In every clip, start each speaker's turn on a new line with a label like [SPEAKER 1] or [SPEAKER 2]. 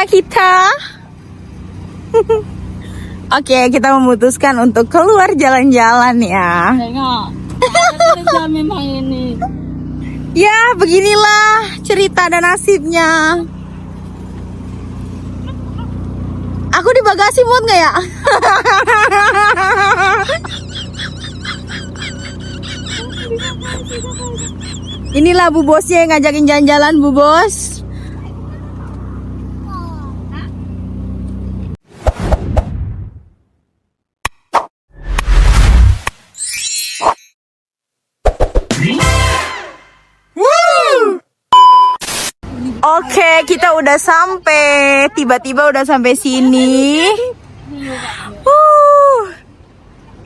[SPEAKER 1] rencana kita. Oke, kita memutuskan untuk keluar jalan-jalan ya.
[SPEAKER 2] Tengok, memang ini.
[SPEAKER 1] Ya, beginilah cerita dan nasibnya. Aku di bagasi muat nggak ya? Inilah Bu Bosnya yang ngajakin jalan-jalan, Bu Bos. Oke, kita udah sampai. Tiba-tiba udah sampai sini.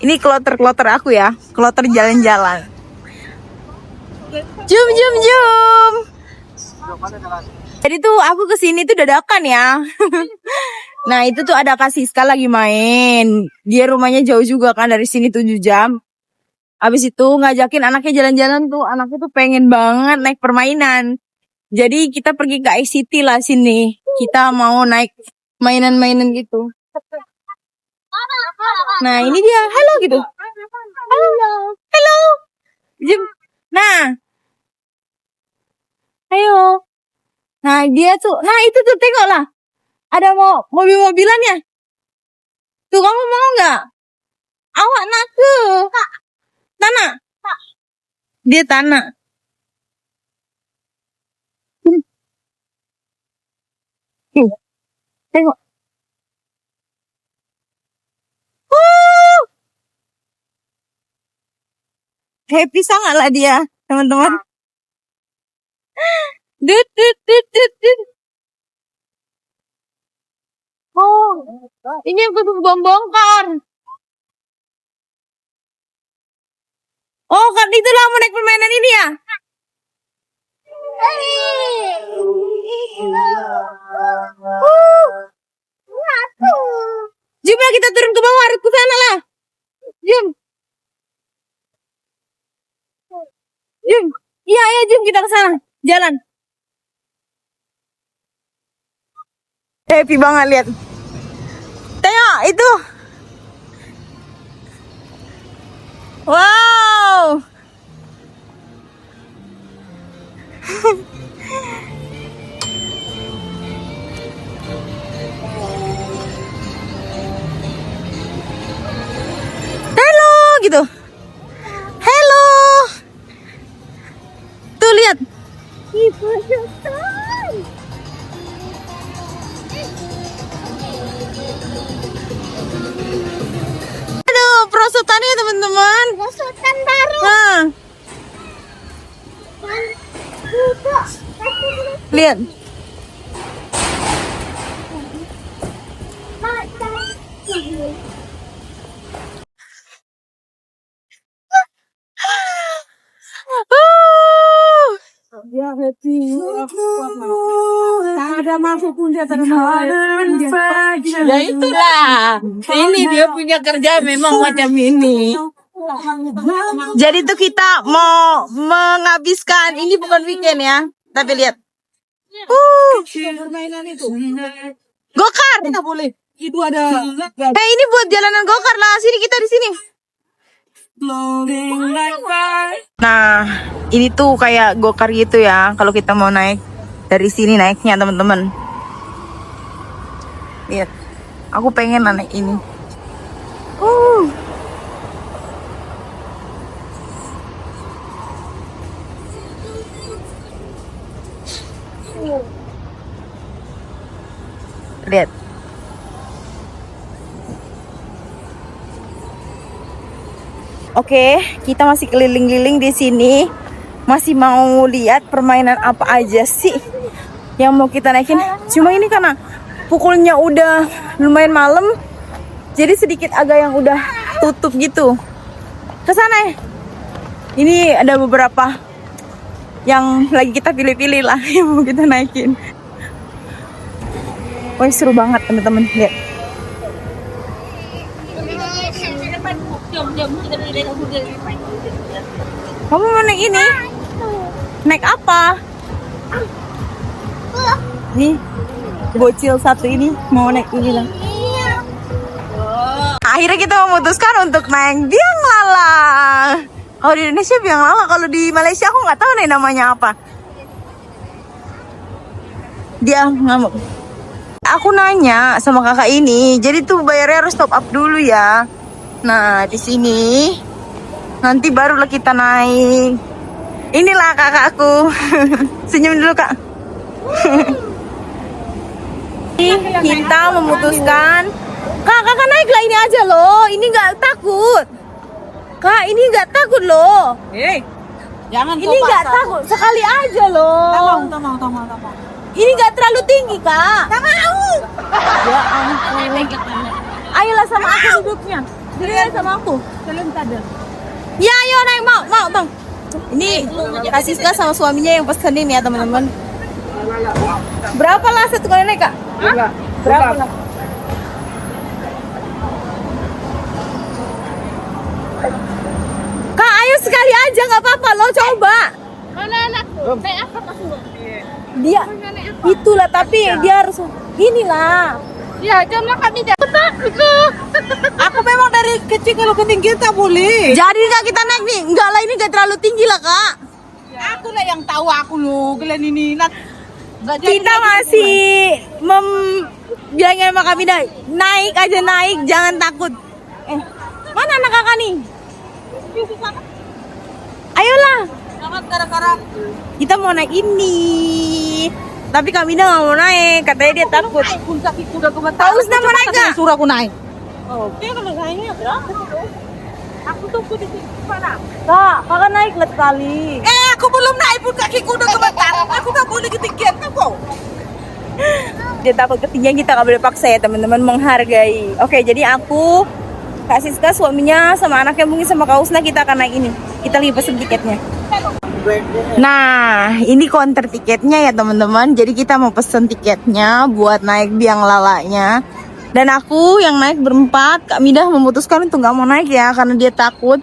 [SPEAKER 1] Ini kloter-kloter aku ya, kloter jalan-jalan. Jum. Jadi tuh aku kesini tuh dadakan ya. Nah itu tuh ada Kak Siska lagi main. Dia rumahnya jauh juga kan dari sini 7 jam. Abis itu ngajakin anaknya jalan-jalan tuh. Anaknya tuh pengen banget naik permainan. Jadi kita pergi ke ICT lah sini. Kita mau naik mainan-mainan gitu. Nah ini dia, halo gitu. Halo. Jum. Nah. Ayo. Nah dia tuh, nah itu tuh tengoklah. Ada mau mobil-mobilannya. Tuh kamu mau nggak? Awak nak ke? Tanah. Dia tanah. Tengok. Happy sangat lah dia, teman-teman. Dut. Oh, ini yang kudu bongkar. Oh, kan itulah mau naik permainan ini ya? Jom lah kita turun ke bawah, harus ke sana lah. Jom. Iya, jom kita ke sana. Jalan. Happy banget lihat. Tengok itu. Wow. Halo gitu. Hello. Tuh lihat. Aduh, perosotan ya teman-teman.
[SPEAKER 2] Perosotan baru.
[SPEAKER 1] Nah. Lihat.
[SPEAKER 2] Ya happy. Ada masuk pun dia Ya itulah. Ini dia punya kerja memang macam ini.
[SPEAKER 1] Jadi tuh kita mau menghabiskan, ini bukan weekend ya, tapi lihat.
[SPEAKER 2] Permainan itu.
[SPEAKER 1] Gokar.
[SPEAKER 2] Tidak boleh. Itu ada.
[SPEAKER 1] Ini buat jalanan gokar lah. Sini kita di sini. Nah, ini tuh kayak gokar gitu ya. Kalau kita mau naik dari sini naiknya teman-teman. Lihat. Aku pengen naik ini. Lihat. Oke, kita masih keliling-keliling di sini. Masih mau lihat permainan apa aja sih yang mau kita naikin. Cuma ini karena pukulnya udah lumayan malam, jadi sedikit agak yang udah tutup gitu. Kesana ya. Ini ada beberapa yang lagi kita pilih-pilih lah yang mau kita naikin. Wah, seru banget teman-teman, lihat. Kamu mau naik ini? Naik apa? Nih, bocil satu ini mau naik ini lah. Akhirnya kita memutuskan untuk naik biang lala. Kalau di Indonesia biang lala, kalau di Malaysia aku nggak tahu nih namanya apa. Dia ngamuk. Aku nanya sama kakak ini, jadi tuh bayarnya harus top up dulu ya. Nah di sini nanti barulah kita naik. Inilah kakakku. Senyum dulu kak. Kita memutuskan, kakak naiklah ini aja loh. Ini nggak takut. Kak ini nggak takut loh.
[SPEAKER 2] Jangan
[SPEAKER 1] Ini nggak takut, sekali aja loh.
[SPEAKER 2] Tolong.
[SPEAKER 1] Ini nggak terlalu tinggi kak. Tak mau. Ya ampun. Ayolah sama aku duduknya. Duduknya sama aku. Ya ayo naik mau bang. Ini Kak Siska sama suaminya yang pesenin ya teman-teman. Berapa lah satu kali naik kak? Berapa lah? Kak ayo sekali aja nggak apa-apa lo coba.
[SPEAKER 2] Mana anakku? Naik apa kamu?
[SPEAKER 1] Dia itulah tapi dia harus inilah.
[SPEAKER 2] Ya, jangan kami takut.
[SPEAKER 1] Aku memang dari kecil kalau ketinggian tak boleh. Jadi kak kita naik nih, enggak lah ini enggak terlalu tinggi lah kak.
[SPEAKER 2] Aku lah yang tahu aku loh, kalian ini
[SPEAKER 1] Kita masih bilangnya sama kami dah, naik aja naik, jangan takut. Mana anak kakak nih? Ayolah.
[SPEAKER 2] Jangan gara-gara
[SPEAKER 1] Kita mau naik ini. Tapi kami dah nggak mau naik, katanya dia takut.
[SPEAKER 2] pun kaki kuda gemetar.
[SPEAKER 1] Tahu nama naik nggak?
[SPEAKER 2] Suruh aku naik.
[SPEAKER 1] Dia kalau naiknya berapa? Aku tunggu di sini mana? Kak, kakak naik lah sekali.
[SPEAKER 2] Aku belum naik pun kaki kuda gemetar. Aku nggak boleh ketinggian kok.
[SPEAKER 1] Dia takut ketinggian, kita nggak boleh paksa ya teman-teman, menghargai. Oke, jadi aku, Kak Siska, suaminya sama anaknya mungkin sama Kak Usna kita akan naik ini. Kita lagi pesen tiketnya. Nah, ini counter tiketnya ya teman-teman. Jadi kita mau pesen tiketnya buat naik biang lalanya. Dan aku yang naik berempat, Kak Midah memutuskan untuk nggak mau naik ya karena dia takut.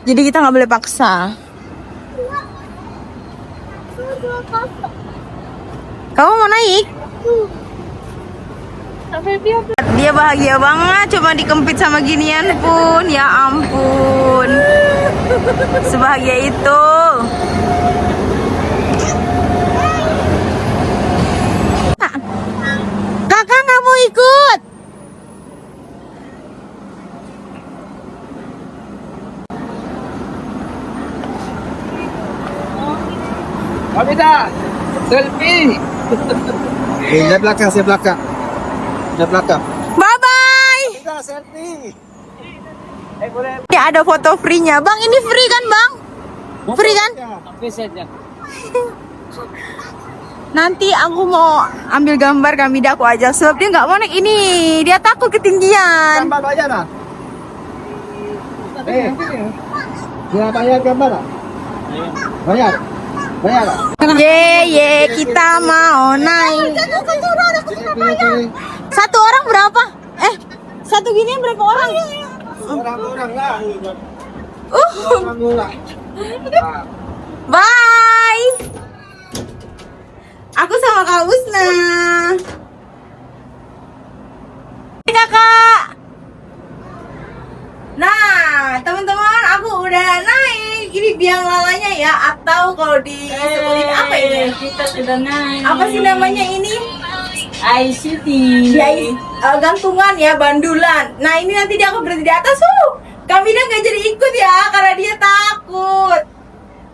[SPEAKER 1] Jadi kita nggak boleh paksa. Kamu mau naik? Dia bahagia banget, cuma dikempit sama ginian pun. Ya ampun, sebahagia itu. Kakak nggak mau ikut.
[SPEAKER 2] Amida, selfie.
[SPEAKER 3] Saya belakang. Saya belakang.
[SPEAKER 1] Bye bye.
[SPEAKER 3] Kita selfie.
[SPEAKER 1] Ini ada foto free-nya, Bang. Ini free kan, Bang? Free kan?
[SPEAKER 2] Sampai saja.
[SPEAKER 1] Nanti aku mau ambil gambar kami dah aku ajak sebab dia nggak mau naik ini. Dia takut ketinggian.
[SPEAKER 3] Gambar bayar lah. Dia bayar gambar lah. Bayar. Lah.
[SPEAKER 1] Ye, kita mau naik. Satu orang berapa? Satu ginian berapa orang?
[SPEAKER 3] Orang-orang lah.
[SPEAKER 1] Bye. Aku sama Kak Usna. Kakak. Nah, teman-teman, aku udah naik. Ini biang lalanya ya, atau kalau disebutin apa ini?
[SPEAKER 2] Kita sudah naik.
[SPEAKER 1] Apa sih namanya ini?
[SPEAKER 2] ICT.
[SPEAKER 1] Gantungan ya, bandulan. Nah, ini nanti dia akan berhenti di atas. Kami udah nggak jadi ikut ya, karena dia takut.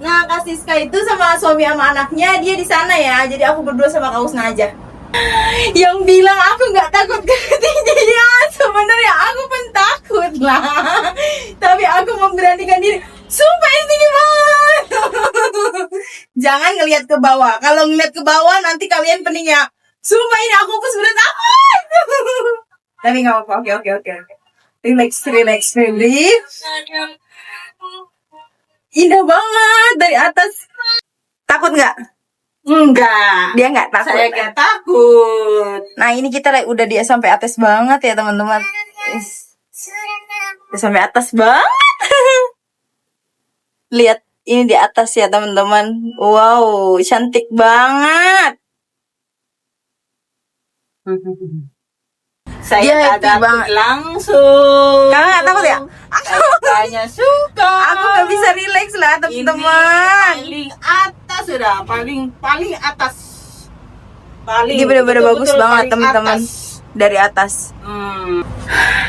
[SPEAKER 1] Nah, Kak Siska itu sama suami sama anaknya dia di sana ya. Jadi aku berdua sama Kak Usna aja. Yang bilang aku nggak takut ketinggian, sebenarnya aku pun takut lah. Tapi aku memberanikan diri. Sumpah ini tinggi banget. Jangan ngelihat ke bawah. Kalau ngelihat ke bawah nanti kalian pening ya. Sumpah ini aku pun sebenarnya takut. Tapi nggak apa-apa. Oke. Relax. Indah banget dari atas. Takut nggak?
[SPEAKER 2] Enggak.
[SPEAKER 1] Dia nggak takut.
[SPEAKER 2] Saya nggak takut.
[SPEAKER 1] Nah ini kita udah dia sampai atas banget ya teman-teman. Udah sampai atas banget. Lihat ini di atas ya teman-teman. Wow, cantik banget.
[SPEAKER 2] Saya
[SPEAKER 1] Dia
[SPEAKER 2] tak
[SPEAKER 1] happy
[SPEAKER 2] takut
[SPEAKER 1] banget.
[SPEAKER 2] langsung.
[SPEAKER 1] Kakak nggak takut ya?
[SPEAKER 2] Saya hanya suka.
[SPEAKER 1] Aku nggak bisa relax lah
[SPEAKER 2] Ini
[SPEAKER 1] teman-teman.
[SPEAKER 2] paling atas sudah, paling atas. Paling.
[SPEAKER 1] Ini bener-bener bagus
[SPEAKER 2] betul-betul
[SPEAKER 1] banget
[SPEAKER 2] paling
[SPEAKER 1] teman-teman.
[SPEAKER 2] atas.
[SPEAKER 1] Dari atas.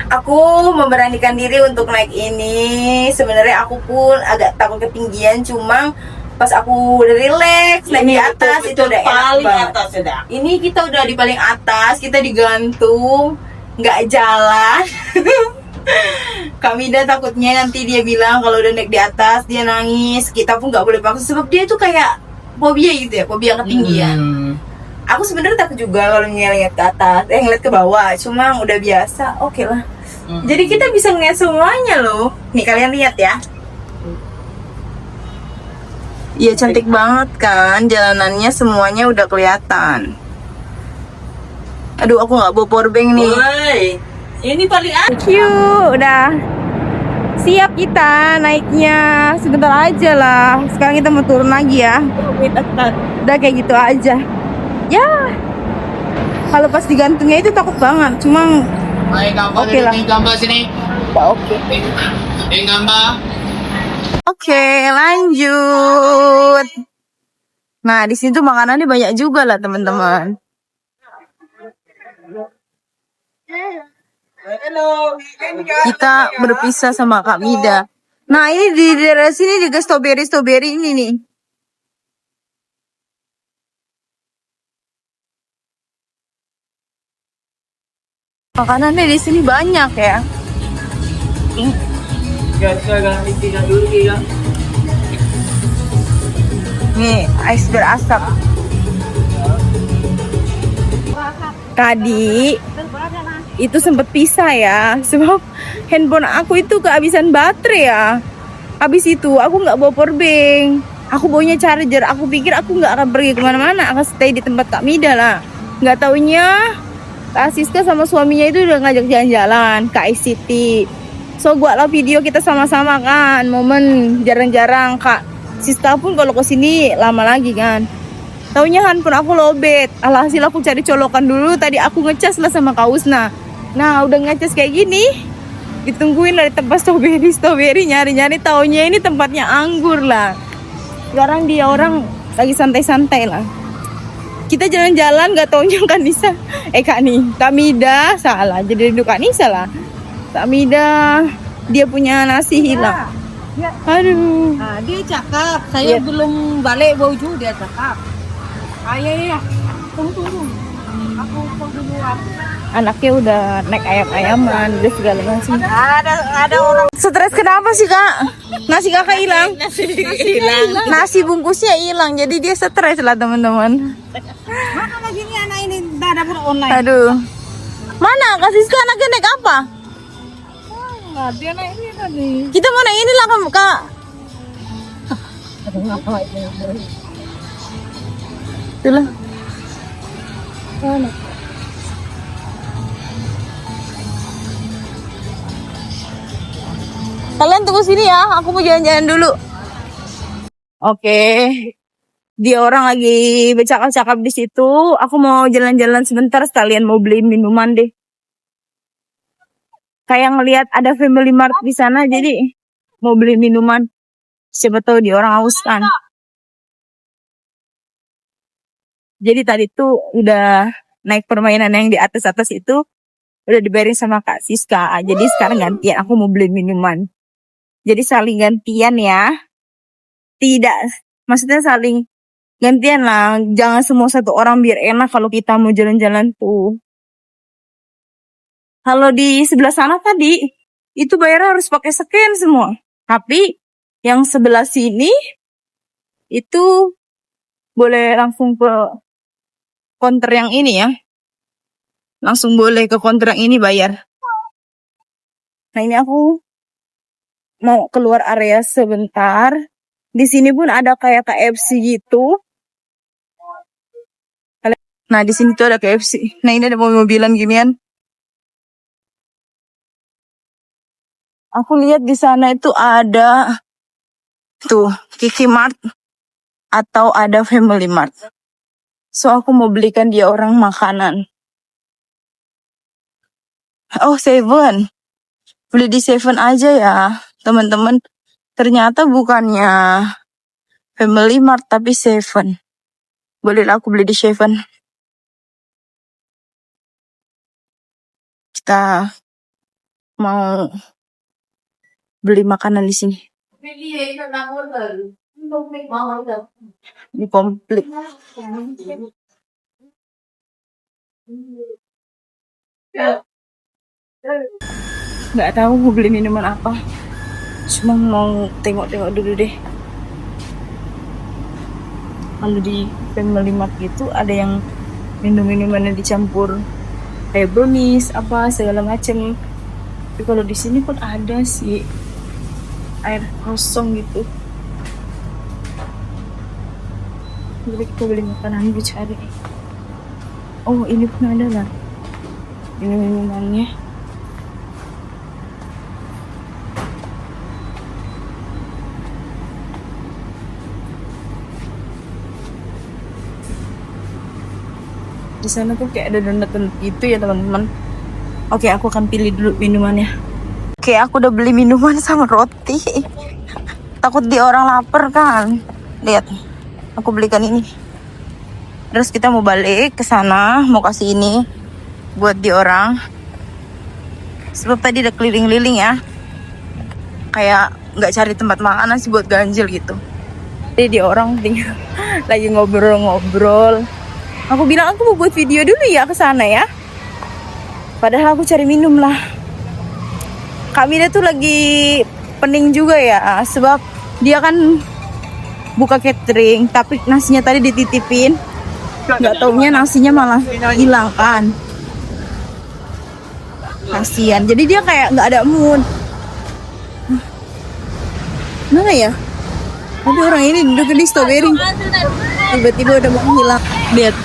[SPEAKER 1] Aku memberanikan diri untuk naik ini. Sebenarnya aku pun agak takut ketinggian, cuma pas aku udah relax naik di atas itu
[SPEAKER 2] betul-betul
[SPEAKER 1] udah enak
[SPEAKER 2] paling
[SPEAKER 1] banget.
[SPEAKER 2] atas sudah.
[SPEAKER 1] Ini kita udah di paling atas, kita digantung, nggak jalan. Kamida takutnya nanti dia bilang kalau udah naik di atas dia nangis. Kita pun nggak boleh paksa sebab dia tuh kayak fobia gitu ya, fobia ketinggian. Aku sebenarnya takut juga kalau ngeliat ke atas, ngeliat ke bawah. Cuma udah biasa, oke lah. Jadi kita bisa ngeliat semuanya loh. Nih kalian lihat ya. Iya cantik banget kan, jalanannya semuanya udah kelihatan. Aduh aku nggak bawa powerbank nih.
[SPEAKER 2] Woi, ini paling atas.
[SPEAKER 1] Thank you, udah siap kita naiknya. Sebentar aja lah. Sekarang kita mau turun lagi ya. Udah kayak gitu aja. Ya, kalau pas digantungnya itu takut banget. Cuma oke lah.
[SPEAKER 3] Gambar sini.
[SPEAKER 1] Ya, oke.
[SPEAKER 3] Gambar.
[SPEAKER 1] Oke, lanjut. Nah, di sini tuh makanannya banyak juga lah, teman-teman. Kita berpisah sama Kak Mida. Nah, ini di daerah sini juga strawberry ini nih. Makanannya di sini banyak ya. Nih, ais berasap. Tadi itu sempet pisah ya, sebab handphone aku itu kehabisan baterai ya. Habis itu aku nggak bawa powerbank, aku bawanya charger. Aku pikir aku nggak akan pergi kemana-mana, akan stay di tempat Kak Mida lah. Nggak taunya Kak Siska sama suaminya itu udah ngajak jalan-jalan ke ICT. So buatlah video kita sama-sama kan, momen jarang-jarang. Kak Siska pun kalau kesini lama lagi kan. Taunya handphone aku lowbat. Alhasil aku cari colokan dulu. Tadi aku ngecas lah sama Kak Usna. Nah udah ngecas kayak gini, ditungguin dari tempat strawberry nyari-nyari. Taunya ini tempatnya anggur lah. Sekarang dia orang lagi santai-santai lah. Kita jalan-jalan gak taunya Kak Nisa. Kak Mida salah. Jadi Kak Nisa lah. Kak Mida dia punya nasi hilang. Aduh.
[SPEAKER 2] Nah, dia cakap, saya belum balik baju dia cakap. Iya. Tunggu. Aku duluan.
[SPEAKER 1] Anaknya udah naik ayam-ayaman, udah segala macam.
[SPEAKER 2] Ada orang
[SPEAKER 1] Stres kenapa sih Kak? Nasi Kakak hilang.
[SPEAKER 2] nasi hilang.
[SPEAKER 1] Nasi bungkusnya hilang, jadi dia stres lah teman-teman.
[SPEAKER 2] Mana lagi nih anak ini dah dapat online.
[SPEAKER 1] Aduh. Mana Kak Siska anaknya naik apa?
[SPEAKER 2] Enggak, dia naik ini tadi.
[SPEAKER 1] Kita mau naik inilah Kak. Itulah. Kalian tunggu sini ya, aku mau jalan-jalan dulu. Oke. Dia orang lagi bercakap-cakap di situ. Aku mau jalan-jalan sebentar sekalian mau beli minuman deh. Kayak ngelihat ada Family Mart di sana, jadi mau beli minuman. Siapa tahu dia orang haus kan. Jadi tadi tuh udah naik permainan yang di atas-atas itu udah dibayarin sama Kak Siska. Jadi sekarang gantian aku mau beli minuman. Jadi saling gantian ya. Tidak, maksudnya saling gantian lah. Jangan semua satu orang biar enak kalau kita mau jalan-jalan tuh. Kalau di sebelah sana tadi itu bayar harus pakai scan semua. Tapi yang sebelah sini itu boleh langsung ke counter yang ini ya. Langsung boleh ke counter yang ini bayar. Nah ini aku mau keluar area sebentar. Di sini pun ada kayak KFC gitu. Nah di sini tuh ada KFC. Nah ini ada mobil-mobilan ginian. Aku lihat di sana itu ada tuh Kiki Mart atau ada Family Mart. So aku mau belikan dia orang makanan. Oh, Seven. Beli di Seven aja ya, teman-teman. Ternyata bukannya Family Mart tapi Seven. Bolehlah aku beli di Seven. Kita mau beli makanan di sini. Ini komplit. Nggak tahu mau beli minuman apa. Cuma mau tengok-tengok dulu deh. Kalau di Family Mart gitu ada yang minum-minumannya dicampur kayak brownies apa segala macem. Tapi kalau di sini pun ada sih air kosong gitu. Jadi kita beli makanan gue cari. Oh, ini pun ada lah. Ini minumannya. Di sana tuh kayak ada donat-donat gitu ya teman-teman. Oke, aku akan pilih dulu minumannya. Oke, aku udah beli minuman sama roti. Takut di orang lapar kan. Lihat, aku belikan ini. Terus kita mau balik ke sana, mau kasih ini buat di orang. Sebab tadi udah keliling-liling ya. Kayak nggak cari tempat makanan sih buat ganjil gitu. Jadi di orang tinggal lagi ngobrol-ngobrol. Aku bilang aku mau buat video dulu ya ke sana ya. Padahal aku cari minum lah. Kak Mida tuh lagi pening juga ya, sebab dia kan buka catering, tapi nasinya tadi dititipin. Nggak taunya nasinya malah hilang kan. Kasian. Jadi dia kayak nggak ada mood. Mana ya? Tapi orang ini duduk di strawberry. Tiba-tiba udah mau hilang. Lihat.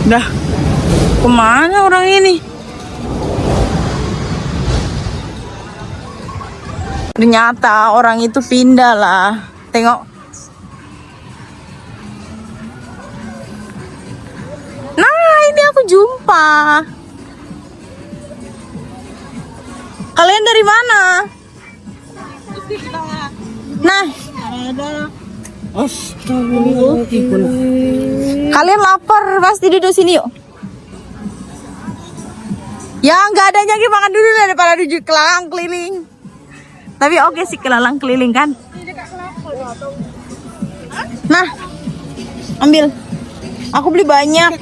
[SPEAKER 1] Dah, kemana orang ini? Ternyata orang itu pindah lah. Tengok. Nah, ini aku jumpa. Kalian dari mana? Nah, kalian lapar pasti duduk sini yuk. Ya nggak ada nyaki makan dulu daripada duduk kelalang keliling. Tapi oke sih kelalang keliling kan. Nah, ambil. Aku beli banyak.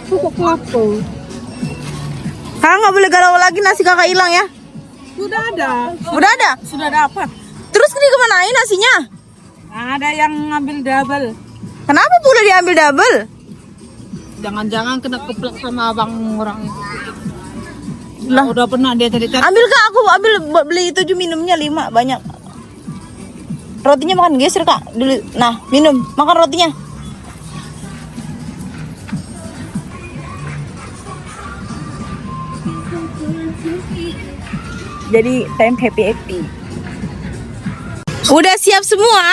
[SPEAKER 1] Kakak nggak boleh galau lagi, nasi kakak hilang ya.
[SPEAKER 2] Sudah ada.
[SPEAKER 1] Udah ada?
[SPEAKER 2] Sudah dapat.
[SPEAKER 1] Terus ini kemanain nasinya?
[SPEAKER 2] Ada yang ngambil double.
[SPEAKER 1] Kenapa pula diambil double?
[SPEAKER 2] Jangan-jangan kena keplak sama abang orang itu.
[SPEAKER 1] Lah,
[SPEAKER 2] Udah pernah dia tadi.
[SPEAKER 1] ambil kak, aku ambil beli 7 minumnya 5 banyak. Rotinya makan geser kak dulu. Nah, minum, makan rotinya. Jadi time happy. Udah siap semua?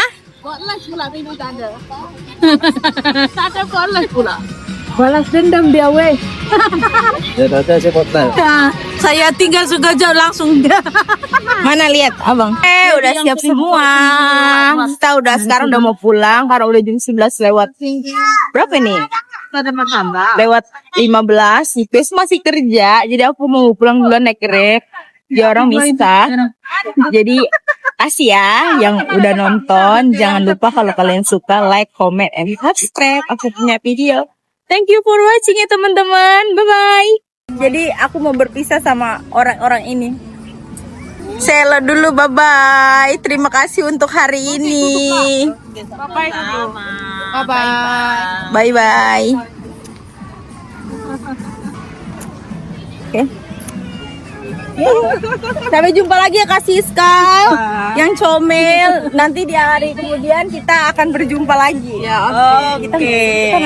[SPEAKER 2] Balas pula ini tak ada. Tak ada balas pula. Balas dendam dia weh.
[SPEAKER 3] Ya tadi saya potong.
[SPEAKER 2] Saya tinggal Sugajau langsung.
[SPEAKER 1] Mana lihat abang? Udah siap semua. Kita udah sekarang udah mau pulang karena udah jam 11 lewat. Berapa nih?
[SPEAKER 2] Ada tambah.
[SPEAKER 1] Lewat 15. Bes masih kerja. Jadi aku mau pulang duluan naik Grab. Dia orang bisa. Jadi kasih ya yang udah nonton. Jangan lupa kalau kalian suka like, comment, and subscribe aku punya video. Thank you for watching ya teman-teman. Bye-bye. Jadi aku mau berpisah sama orang-orang ini. Sela dulu, bye-bye. Terima kasih untuk hari ini.
[SPEAKER 2] Bye-bye. Bye-bye.
[SPEAKER 1] Bye-bye. Oke. Sampai jumpa lagi ya Kak Siska yang comel. Nanti di hari kemudian kita akan berjumpa lagi.
[SPEAKER 2] Ya,
[SPEAKER 1] Oke.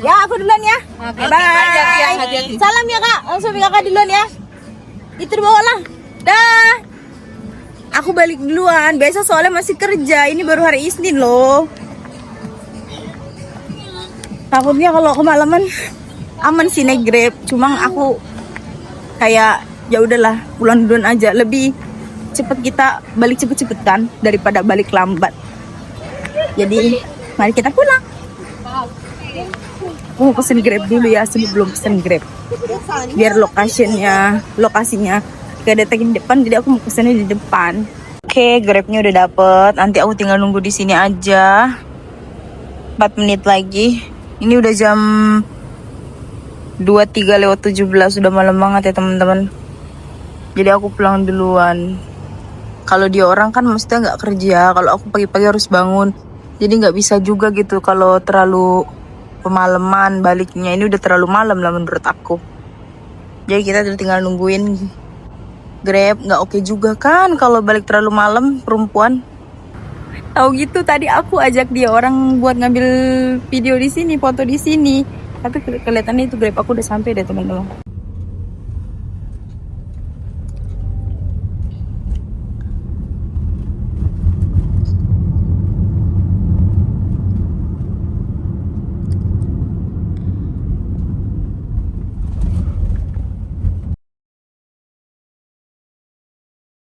[SPEAKER 1] Ya, aku duluan ya. Bye.
[SPEAKER 2] hati-hati.
[SPEAKER 1] Salam ya Kak. Langsung Kakak duluan ya. Itu dibawa lah. Dah. Aku balik duluan. Besok soalnya masih kerja. Ini baru hari Isnin loh. Takutnya kalau kemalaman aman sih naik Grab. Cuma aku kayak ya udahlah pulang duluan aja. Lebih cepet kita balik cepet-cepet kan daripada balik lambat. Jadi mari kita pulang. Aku mau pesen Grab dulu ya sebelum pesen Grab. Biar lokasinya kayak datang di depan, jadi aku mau pesennya di depan. Oke, Grabnya udah dapet. Nanti aku tinggal nunggu di sini aja. 4 menit lagi. Ini udah jam 23:17, sudah malam banget ya teman-teman. Jadi aku pulang duluan. Kalau dia orang kan maksudnya nggak kerja. Kalau aku pagi-pagi harus bangun. Jadi nggak bisa juga gitu kalau terlalu pemalaman baliknya. Ini udah terlalu malam lah menurut aku. Jadi kita tinggal nungguin Grab. Nggak oke juga kan kalau balik terlalu malam perempuan. Tahu gitu tadi aku ajak dia orang buat ngambil video di sini, foto di sini. Tapi kelihatannya itu Grab aku udah sampai deh teman-teman.